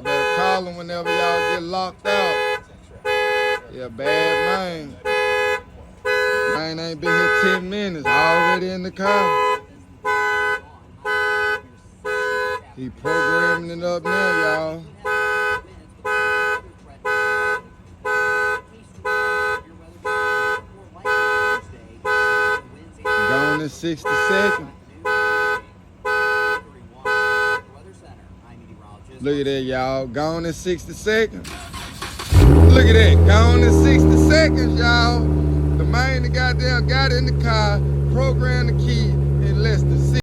better call him whenever y'all get locked out. Yeah, bad man. Man ain't been here 10 minutes, already in the car. He programming it up now, y'all. Gone in 60 seconds. Look at that, y'all. Gone in 60 seconds. Look at that. Gone in 60 seconds, y'all. The man that goddamn got in the car, programmed the key,